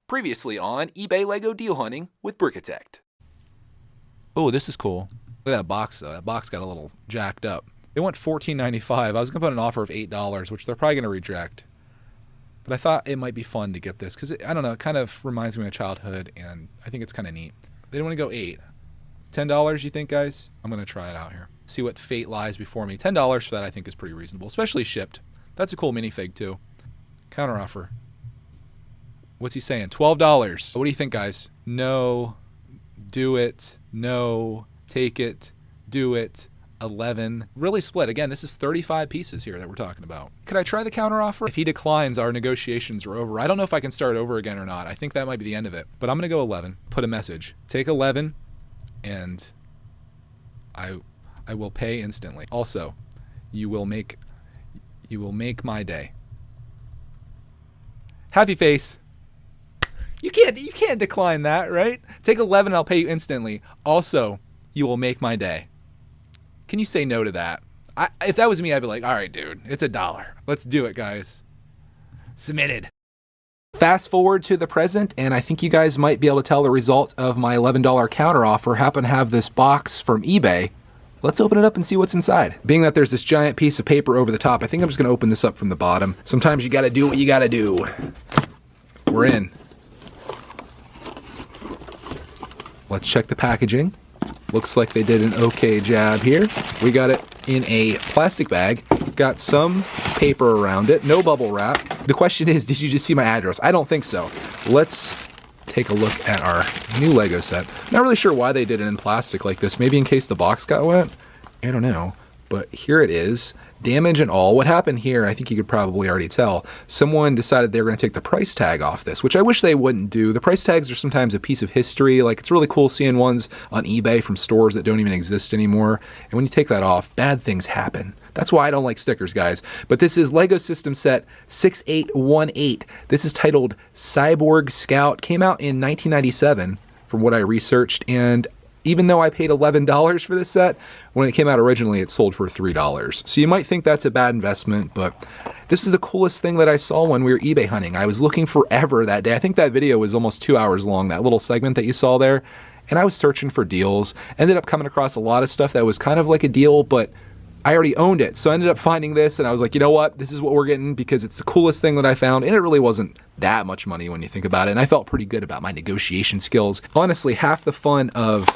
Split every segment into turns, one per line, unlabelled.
Previously on eBay Lego Deal Hunting with Brickitect.
Oh, this is cool. Look at that box though. That box got a little jacked up. They want $14.95. I was gonna put an offer of $8, which they're probably gonna reject. But I thought it might be fun to get this because I don't know. It kind of reminds me of childhood, and I think it's kind of neat. They don't want to go $8. $10, you think, guys? I'm gonna try it out here. See what fate lies before me. $10 for that I think is pretty reasonable, especially shipped. That's a cool minifig too. Counter offer. What's he saying? $12. What do you think, guys? No. Do it. No. Take it. Do it. 11. Really split. Again, this is 35 pieces here that we're talking about. Could I try the counter offer? If he declines, our negotiations are over. I don't know if I can start over again or not. I think that might be the end of it. But I'm going to go 11. Put a message. Take 11 and I will pay instantly. Also, you will make my day. Happy face. You can't decline that, right? Take 11 and I'll pay you instantly. Also, you will make my day. Can you say no to that? If that was me, I'd be like, all right, dude, it's $1. Let's do it, guys. Submitted. Fast forward to the present, and I think you guys might be able to tell the result of my $11 counter offer. Happen to have this box from eBay. Let's open it up and see what's inside. Being that there's this giant piece of paper over the top, I think I'm just gonna open this up from the bottom. Sometimes you gotta do what you gotta do. We're in. Let's check the packaging. Looks like they did an okay job here. We got it in a plastic bag. Got some paper around it, no bubble wrap. The question is, did you just see my address? I don't think so. Let's take a look at our new Lego set. Not really sure why they did it in plastic like this. Maybe in case the box got wet? I don't know. But here it is. Damage and all. What happened here, I think you could probably already tell. Someone decided they were going to take the price tag off this, which I wish they wouldn't do. The price tags are sometimes a piece of history. Like, it's really cool seeing ones on eBay from stores that don't even exist anymore. And when you take that off, bad things happen. That's why I don't like stickers, guys. But this is Lego System Set 6818. This is titled Cyborg Scout. Came out in 1997, from what I researched. And even though I paid $11 for this set, when it came out originally, it sold for $3. So you might think that's a bad investment, but this is the coolest thing that I saw when we were eBay hunting. I was looking forever that day. I think that video was almost 2 hours long, that little segment that you saw there. And I was searching for deals. Ended up coming across a lot of stuff that was kind of like a deal, but I already owned it. So I ended up finding this, and I was like, you know what? This is what we're getting because it's the coolest thing that I found. And it really wasn't that much money when you think about it. And I felt pretty good about my negotiation skills. Honestly, half the fun of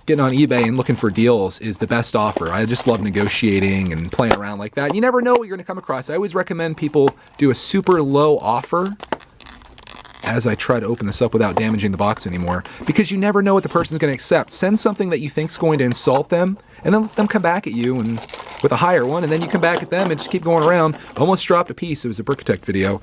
getting on eBay and looking for deals is the best offer. I just love negotiating and playing around like that. You never know what you're going to come across. I always recommend people do a super low offer as I try to open this up without damaging the box anymore, because you never know what the person's going to accept. Send something that you think's going to insult them, and then let them come back at you and with a higher one, and then you come back at them and just keep going around. Almost dropped a piece. It was a brickitect video.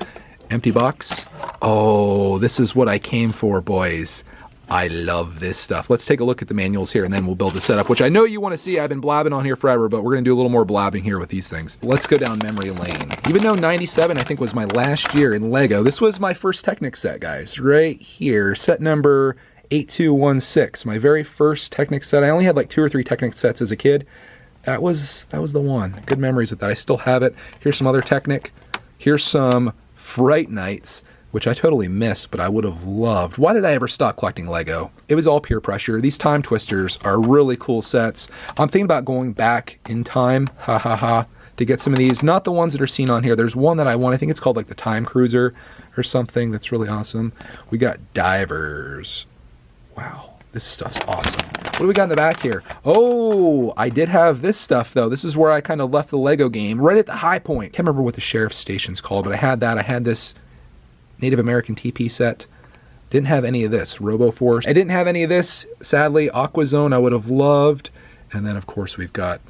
Empty box. Oh, this is what I came for, boys. I love this stuff. Let's take a look at the manuals here and then we'll build the setup, which I know you want to see. I've been blabbing on here forever, but we're going to do a little more blabbing here with these things. Let's go down memory lane. Even though 97, I think, was my last year in Lego, this was my first Technic set, guys. Right here, set number 8216. My very first Technic set. I only had like 2 or 3 Technic sets as a kid. That was the one. Good memories with that. I still have it. Here's some other Technic. Here's some Fright Nights, which I totally missed, but I would have loved. Why did I ever stop collecting Lego? It was all peer pressure. These Time Twisters are really cool sets. I'm thinking about going back in time, to get some of these. Not the ones that are seen on here. There's one that I want. I think it's called like the Time Cruiser or something. That's really awesome. We got divers. Wow, this stuff's awesome. What do we got in the back here? Oh, I did have this stuff though. This is where I kind of left the Lego game, right at the high point. Can't remember what the sheriff's station's called, but I had that. I had this Native American TP set. Didn't have any of this. RoboForce. I didn't have any of this. Sadly, AquaZone I would have loved. And then of course we've got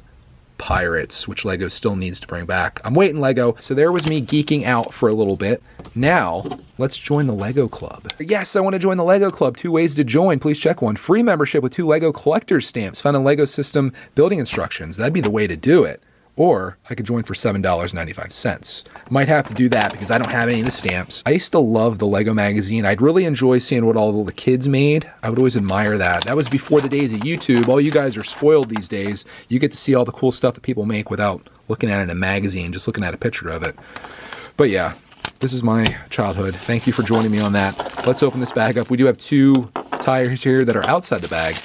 Pirates, which Lego still needs to bring back. I'm waiting, Lego. So there was me geeking out for a little bit. Now, let's join the Lego Club. Yes, I want to join the Lego Club. 2 ways to join. Please check one. Free membership with 2 Lego collector's stamps found in Lego System building instructions. That'd be the way to do it. Or I could join for $7.95. Might have to do that because I don't have any of the stamps. I used to love the Lego magazine. I'd really enjoy seeing what all the kids made. I would always admire that. That was before the days of YouTube. All you guys are spoiled these days. You get to see all the cool stuff that people make without looking at it in a magazine, just looking at a picture of it. But yeah, This is my childhood. Thank you for joining me on that. Let's open this bag up. We do have 2 tires here that are outside the bag.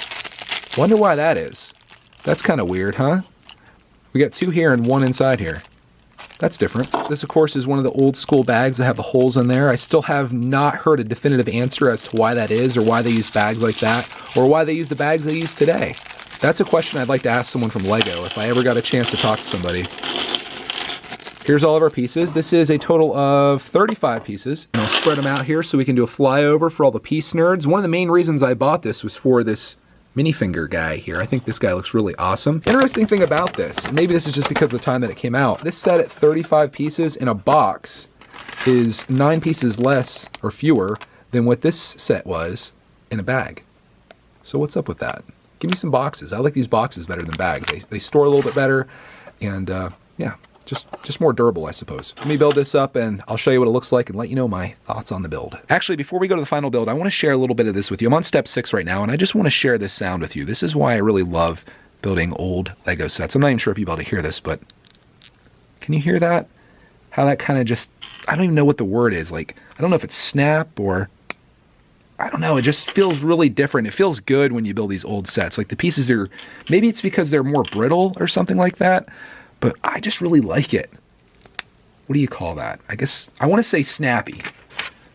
Wonder why that is. That's kind of weird, huh? We got 2 here and 1 inside here. That's different. This, of course, is one of the old school bags that have the holes in there. I still have not heard a definitive answer as to why that is, or why they use bags like that, or why they use the bags they use today. That's a question I'd like to ask someone from LEGO if I ever got a chance to talk to somebody. Here's all of our pieces. This is a total of 35 pieces. And I'll spread them out here so we can do a flyover for all the piece nerds. One of the main reasons I bought this was for this minifinger guy here. I think this guy looks really awesome. Interesting thing about this, maybe this is just because of the time that it came out, this set at 35 pieces in a box is 9 pieces less or fewer than what this set was in a bag. So what's up with that? Give me some boxes. I like these boxes better than bags. They store a little bit better, and yeah, just more durable, I suppose. Let me build this up and I'll show you what it looks like and let you know my thoughts on the build. Actually, before we go to the final build, I want to share a little bit of this with you. I'm on step 6 right now, and I just want to share this sound with you. This is why I really love building old LEGO sets. I'm not even sure if you'll be able to hear this, but can you hear that? How that kind of just, I don't even know what the word is. Like, I don't know if it's snap or, I don't know, it just feels really different. It feels good when you build these old sets. Like the pieces are, maybe it's because they're more brittle or something like that, but I just really like it. What do you call that? I guess I want to say snappy.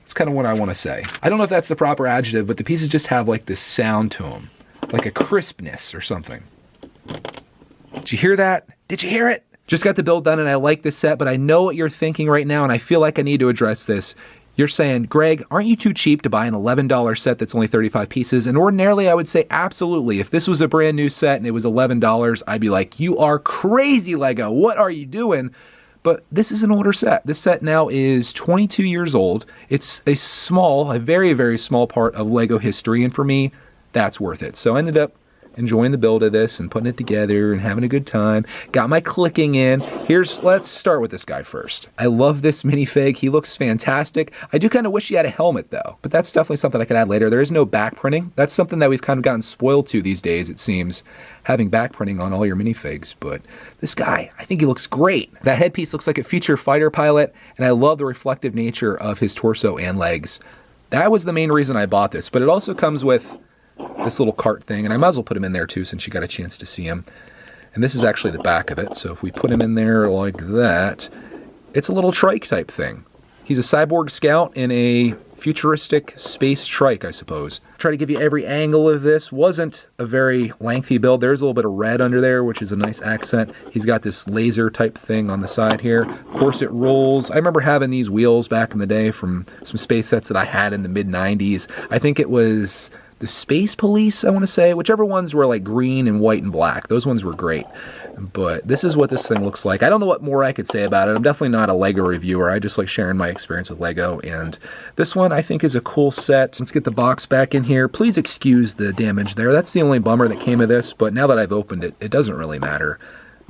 That's kind of what I want to say. I don't know if that's the proper adjective, but the pieces just have like this sound to them, like a crispness or something. Did you hear that? Did you hear it? Just got the build done and I like this set, but I know what you're thinking right now and I feel like I need to address this. You're saying, Greg, aren't you too cheap to buy an $11 set that's only 35 pieces? And ordinarily I would say absolutely. If this was a brand new set and it was $11, I'd be like, you are crazy, LEGO. What are you doing? But this is an older set. This set now is 22 years old. It's a very, very small part of LEGO history. And for me, that's worth it. So I ended up enjoying the build of this and putting it together and having a good time. Got my clicking in. Let's start with this guy first. I love this minifig. He looks fantastic. I do kind of wish he had a helmet though, but that's definitely something I could add later. There is no back printing. That's something that we've kind of gotten spoiled to these days, it seems, having back printing on all your minifigs. But this guy, I think he looks great. That headpiece looks like a future fighter pilot, and I love the reflective nature of his torso and legs. That was the main reason I bought this, but it also comes with this little cart thing, and I might as well put him in there too since you got a chance to see him. And this is actually the back of it, so if we put him in there like that, it's a little trike type thing. He's a Cyborg Scout in a futuristic space trike, I suppose. Try to give you every angle of this. Wasn't a very lengthy build. There's a little bit of red under there, which is a nice accent. He's got this laser type thing on the side here. Of course it rolls. I remember having these wheels back in the day from some space sets that I had in the mid-90s. I think it was the Space Police, I want to say. Whichever ones were like green and white and black. Those ones were great. But this is what this thing looks like. I don't know what more I could say about it. I'm definitely not a LEGO reviewer. I just like sharing my experience with LEGO. And this one I think is a cool set. Let's get the box back in here. Please excuse the damage there. That's the only bummer that came of this. But now that I've opened it, it doesn't really matter.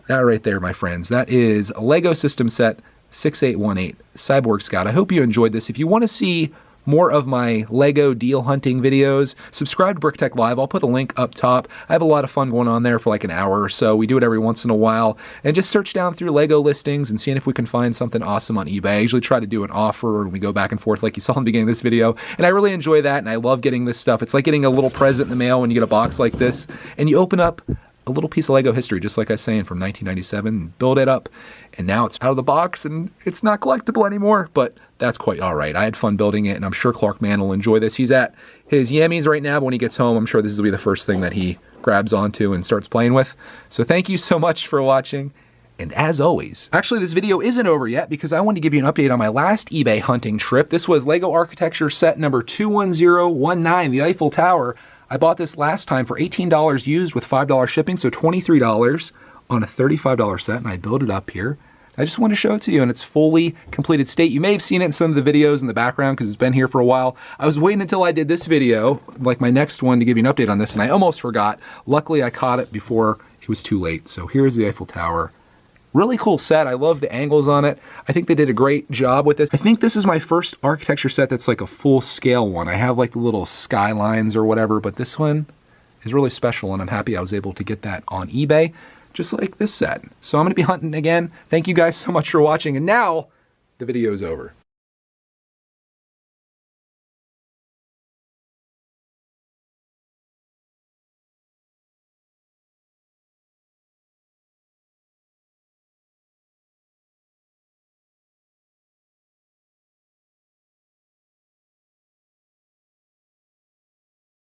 That right there, my friends, that is a LEGO System Set 6818 Cyborg Scout. I hope you enjoyed this. If you want to see more of my LEGO deal hunting videos, subscribe to brickitect Live. I'll put a link up top. I have a lot of fun going on there for like an hour or so. We do it every once in a while. And just search down through LEGO listings and seeing if we can find something awesome on eBay. I usually try to do an offer and we go back and forth like you saw in the beginning of this video. And I really enjoy that, and I love getting this stuff. It's like getting a little present in the mail when you get a box like this. And you open up a little piece of LEGO history, just like I was saying, from 1997, build it up, and now it's out of the box and it's not collectible anymore, but that's quite all right. I had fun building it, and I'm sure Clark Mann will enjoy this. He's at his Yammies right now, but when he gets home, I'm sure this will be the first thing that he grabs onto and starts playing with. So thank you so much for watching. And as always, actually this video isn't over yet because I wanted to give you an update on my last eBay hunting trip. This was LEGO Architecture set number 21019, the Eiffel Tower. I bought this last time for $18 used with $5 shipping, so $23 on a $35 set, and I built it up here. I just want to show it to you in its fully completed state. You may have seen it in some of the videos in the background because it's been here for a while. I was waiting until I did this video, like my next one, to give you an update on this, and I almost forgot. Luckily, I caught it before it was too late. So here's the Eiffel Tower. Really cool set. I love the angles on it. I think they did a great job with this. I think this is my first architecture set that's like a full scale one. I have like the little skylines or whatever, but this one is really special, and I'm happy I was able to get that on eBay, just like this set. So I'm going to be hunting again. Thank you guys so much for watching, and now the video is over.